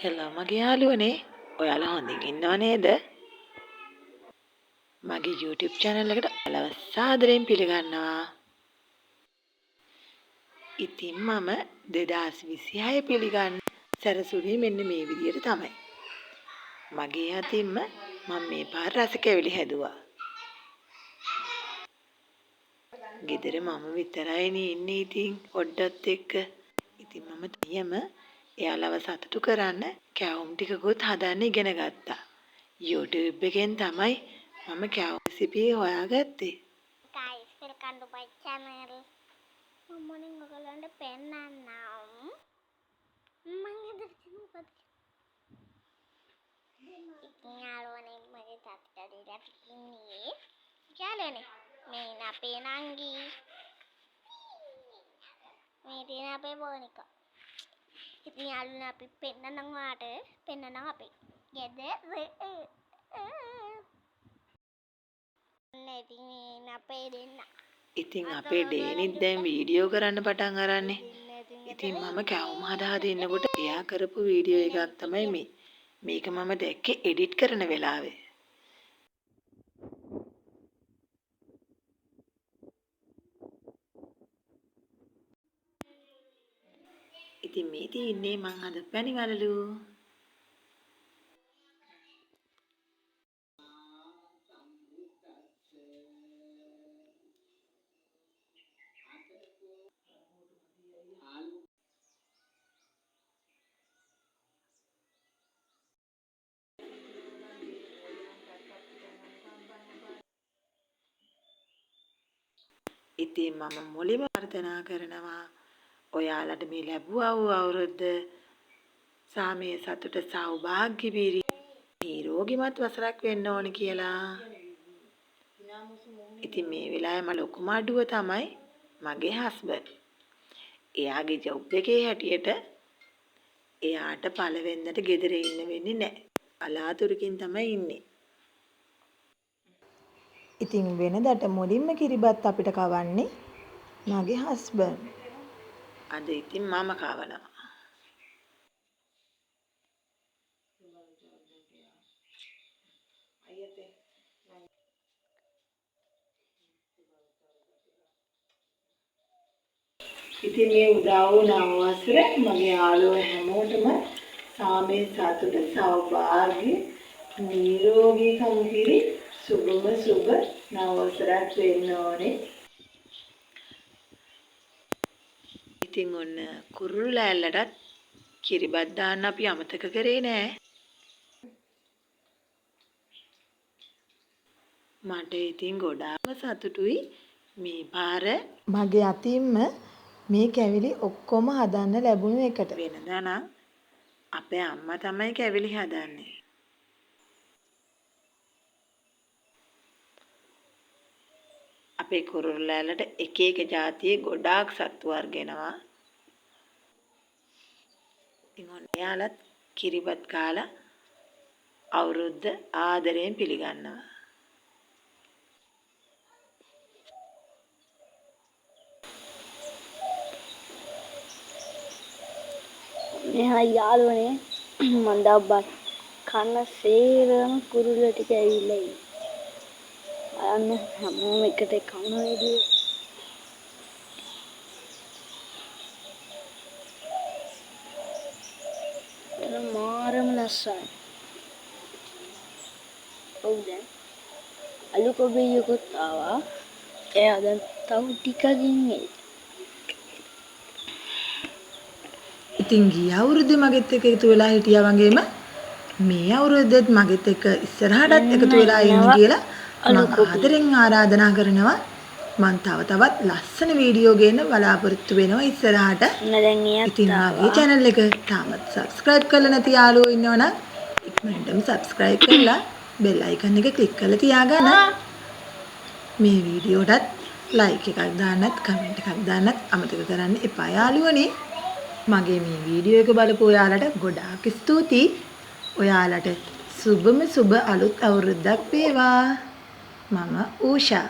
Hello මගේ යාළුවනේ ඔයාලා හොඳින් ඉන්නව නේද? මගේ YouTube channel එකට ඔයාලව සාදරයෙන් පිළිගන්නවා. ඉතින් මම 2026 පිළිගන්න සැරසුනේ මෙන්න මේ විදියට තමයි. මගේ අතින්ම මම මේ පාර රස කැවිලි හැදුවා. ගෙදර මම විතරයිනේ ඉන්නේ ඉතින් පොඩ්ඩත් එක්ක. ඉතින් මම තියම එයාලව සතුටු කරන්න කැවුම් ටිකකුත් හදන්න ඉගෙන ගත්තා. YouTube එකෙන් තමයි මම කැවුම් recipe හොයාගත්තේ. Guys, welcome to my channel. මම මොනින් ඔයගලන්ට පෙන්නන්නම්. මම ගෙදර තිනුපත්. ඉතින් යාළුවනේ මගේ තාත්තා දීලා ඉන්නේ. යාළුවනේ මේ අපේ නංගි. මේ තියෙන අපේ බෝනිකා. ඉතින් යාළුවනේ අපි පෙන්නනම් වාට පෙන්නනම් අපි ගෙදර ඉතින් අපේ ඩේනිත් දැන් වීඩියෝ කරන්න පටන් අරන්නේ. ඉතින් මම කැවුම් හදා දෙන්නකොට එයා කරපු වීඩියෝ එකක් තමයි මේ. මේක මම දැක්කේ එඩිට් කරන වෙලාවේ. ඉතින් මේ තියන්නේ මං අද පැණිවලලු. ඉතින් මම මුලින්ම ප්‍රාර්ථනා කරනවා ඔයාලට මේ ලැබුවා වූ අවුරුද්ද සාමයේ සතුට සෞභාග්‍ය පිරි නිරෝගීමත් වසරක් වෙන්න ඕන කියලා. ඉතින් මේ වෙලාවේ මම ලොකුම අඩුව තමයි මගේ හස්බන්ඩ්. එයාගේ ජොබ් එකේ හැටියට එයාට පළවෙන්නට ගෙදර ඉන්න වෙන්නේ නැහැ. කලාතුරකින් තමයි ඉන්නේ. ඉතින් වෙනදට මුලින්ම කිරිබත් අපිට කවන්නේ මගේ හස්බන්ඩ්. අද ඉතින් මම කවනවා. ඉතින් මේ උදා වූ නව වසර මගේ යාළුවෝ හැමෝටම සාමයේ සතුට සෞභාග්‍ය නිරෝගීකම් පිරි සුබම සුබ නව වසරක් වෙන්න ඕනේ. ඉතින් ඔන්න කුරුළු ලෑල්ලටත් කිරිබත් දාන්න අපි අමතක කරේ නෑ. මට ඉතින් ගොඩාක්ම සතුටුයි මේ පාර මගේ අතින්ම මේ කැවිලි ඔක්කොම හදන්න ලැබුණු එකට. වෙනදා නම් අපේ අම්මා තමයි කැවිලි හදන්නේ. අපේ කුරුළු ලෑල්ලට එක එක જાතියේ ගොඩාක් සත්තු වර්ග එනවා. ඉතින් ඔයාලත් කිරිබත් කාලා අවුරුද්ද ආදරයෙන් පිළිගන්නවා. මෙහා යාළුවනේ මම දවස් කන්න සේරම කුරුල්ල ටික ඇවිල්ලා ඉන්නේ. අන්න හැමෝම එකට කන වේදී. මාරම ලස්සනයි. ඔව් දැන් අලු කොබියකුත් ආවා. එයා දැන් තව ටිකකින් එයි. ඉතින් ගිය අවුරුද්දේ මගෙත් එක්ක එකතු වෙලා හිටියා වගේම මේ අවුරුද්දෙත් මගෙත් එක්ක ඉස්සරහටත් එකතු වෙලා ඉන්න කියලා මම ආදරෙන් ආරාධනා කරනවා. මම තවත් ලස්සන වීඩියෝ ගේන්න බලාපොරොත්තු වෙනවා ඉස්සරහට. ඉතින් මගේ channel එක තාමත් subscribe කරලා නැති යාළුවෝ ඉන්නවනම් ඉක්මනටම subscribe කරලා bell icon එක click කරලා තියාගන්න. මේ වීඩියෝටත් like එකක් දාන්නත් comment එකක් දාන්නත් අමතක කරන්න එපා යාළුවනේ. මගේ මේ වීඩියෝ එක බලපු ඔයාලට ගොඩාක් ස්තුතියි. ඔයාලට සුබම සුබ අලුත් අවුරුද්දක් වේවා. මම ඌෂා.